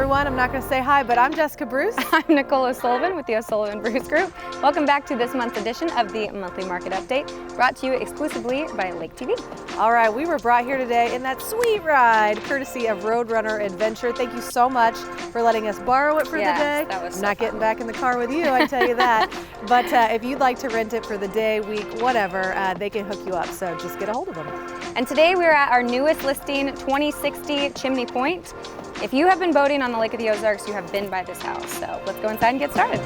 everyone. I'm not going to say hi, but I'm Jessica Bruce. I'm Nicole O'Sullivan with the O'Sullivan Bruce Group. Welcome back to this month's edition of the Monthly Market Update, brought to you exclusively by Lake TV. All right, we were brought here today in that sweet ride, courtesy of Roadrunner Adventure. Thank you so much for letting us borrow it for the day. That was I'm not getting back in the car with you, I tell you that. But if you'd like to rent it for the day, week, whatever, they can hook you up. So just get a hold of them. And today we're at our newest listing, 2060 Chimney Point. If you have been boating on the Lake of the Ozarks, you have been by this house. So let's go inside and get started.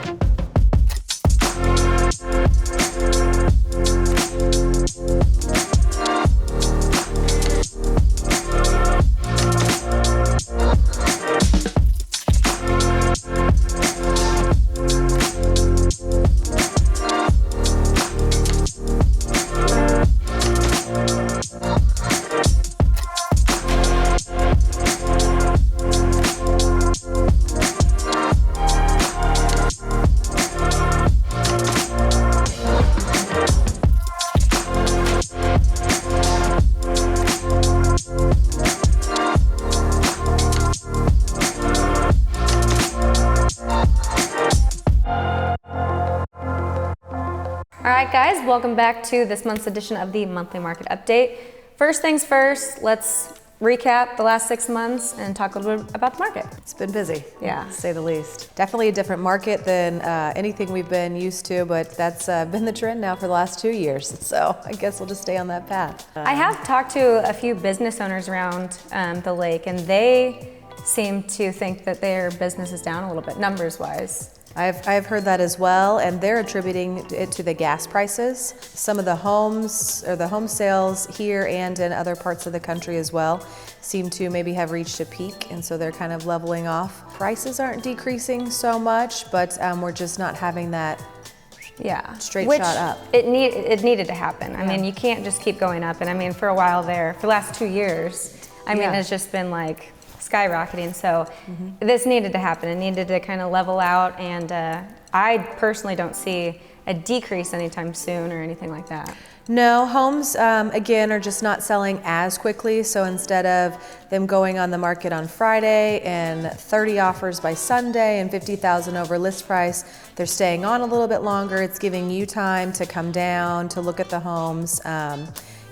All right, guys, welcome back to this month's edition of the Monthly Market Update. First things first, let's recap the last 6 months and talk a little bit about the market. It's been busy, Yeah. to say the least. Definitely a different market than anything we've been used to, but that's been the trend now for the last 2 years. So I guess we'll just stay on that path. I have talked to a few business owners around the lake, and they seem to think that their business is down a little bit, numbers-wise. I've heard that as well, and they're attributing it to the gas prices. Some of the homes or the home sales here and in other parts of the country as well seem to maybe have reached a peak, and so they're kind of leveling off. Prices aren't decreasing so much, but we're just not having that straight shot up. It needed to happen. I mean, you can't just keep going up, and I mean, for a while there, for the last 2 years, I mean, it's just been like skyrocketing. So this needed to happen. It needed to kind of level out, and I personally don't see a decrease anytime soon or anything like that. No, homes, again, are just not selling as quickly. So instead of them going on the market on Friday and 30 offers by Sunday and 50,000 over list price, they're staying on a little bit longer. It's giving you time to come down, to look at the homes,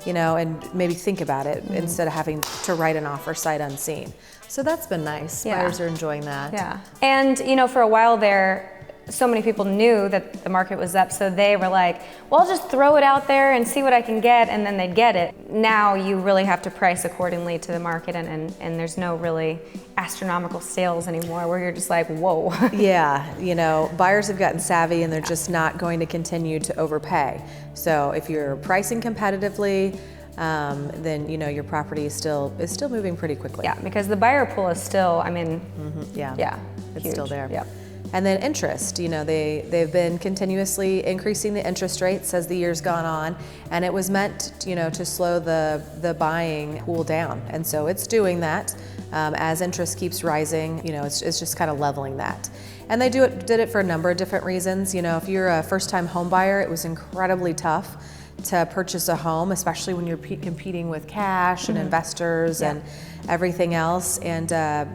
you know, and maybe think about it instead of having to write an offer sight unseen. So that's been nice. Yeah. Buyers are enjoying that. Yeah. And, you know, for a while there, so many people knew that the market was up, so they were like, well, I'll just throw it out there and see what I can get, and then they'd get it. Now you really have to price accordingly to the market, and there's no really astronomical sales anymore where you're just like, whoa. Yeah, you know, buyers have gotten savvy and they're just not going to continue to overpay. So if you're pricing competitively, then you know your property is still moving pretty quickly. Yeah, because the buyer pool is still, I mean, it's huge. still there. Yep. And then interest, you know, they've been continuously increasing the interest rates as the year's gone on, and it was meant, you know, to slow the buying pool down, and so it's doing that. As interest keeps rising, you know, it's just kind of leveling that. And they did it for a number of different reasons. You know, if you're a first-time home buyer, it was incredibly tough to purchase a home, especially when you're competing with cash and investors and everything else. And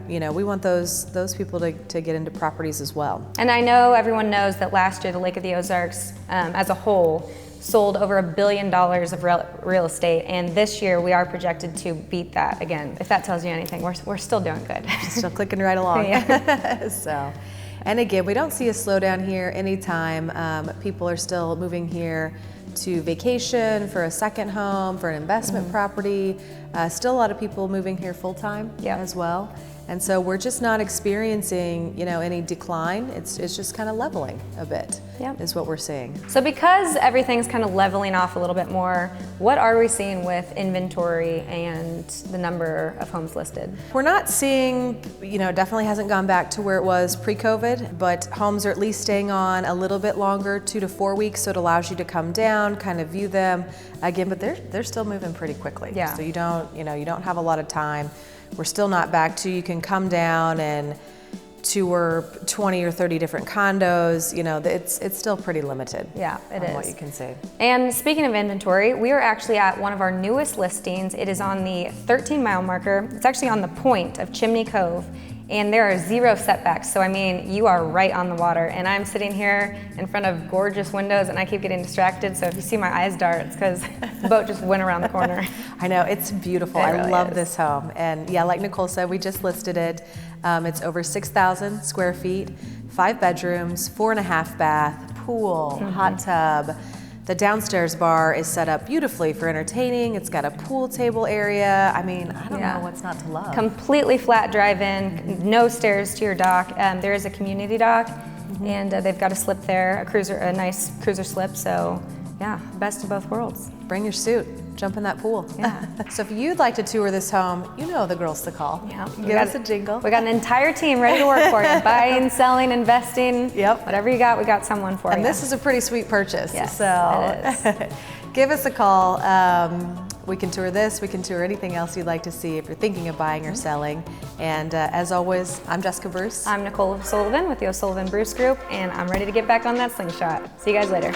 you know, we want those people to get into properties as well. And I know everyone knows that last year the Lake of the Ozarks as a whole sold over $1 billion of real estate, and this year we are projected to beat that again. If that tells you anything, we're still doing good. Still clicking right along. So, and again, we don't see a slowdown here anytime. People are still moving here to vacation, for a second home, for an investment property. Still a lot of people moving here full-time as well. And so we're just not experiencing, you know, any decline. It's just kind of leveling a bit, is what we're seeing. So because everything's kind of leveling off a little bit more, what are we seeing with inventory and the number of homes listed? We're not seeing, you know, definitely hasn't gone back to where it was pre-COVID, but homes are at least staying on a little bit longer, 2 to 4 weeks, so it allows you to come down, kind of view them again, but they're still moving pretty quickly. Yeah. So you don't have a lot of time. We're still not back to, you can come down and tour 20 or 30 different condos. You know, it's still pretty limited. Yeah, it is. What you can see. And speaking of inventory, we are actually at one of our newest listings. It is on the 13-mile marker. It's actually on the point of Chimney Cove. and there are 0 setbacks. So I mean, you are right on the water, and I'm sitting here in front of gorgeous windows, and I keep getting distracted. So if you see my eyes dart, it's because the boat just went around the corner. I know, it's beautiful. It I really love is. this home. And yeah, like Nicole said, we just listed it. It's over 6,000 square feet, 5 bedrooms, 4.5 bath, pool, hot tub. The downstairs bar is set up beautifully for entertaining. It's got a pool table area. I mean, I don't know what's not to love. Completely flat drive-in, no stairs to your dock. There is a community dock, and they've got a slip there, a nice cruiser slip. So yeah, best of both worlds. Bring your suit, jump in that pool. Yeah. So if you'd like to tour this home, you know the girls to call. Yeah. Give us a jingle. We got an entire team ready to work for you. Buying, selling, investing. Yep. Whatever you got, we got someone for you. And this is a pretty sweet purchase. Yes, so it is. Give us a call. We can tour this, we can tour anything else you'd like to see if you're thinking of buying or selling. And as always, I'm Jessica Bruce. I'm Nicole O'Sullivan with the O'Sullivan Bruce Group, and I'm ready to get back on that slingshot. See you guys later.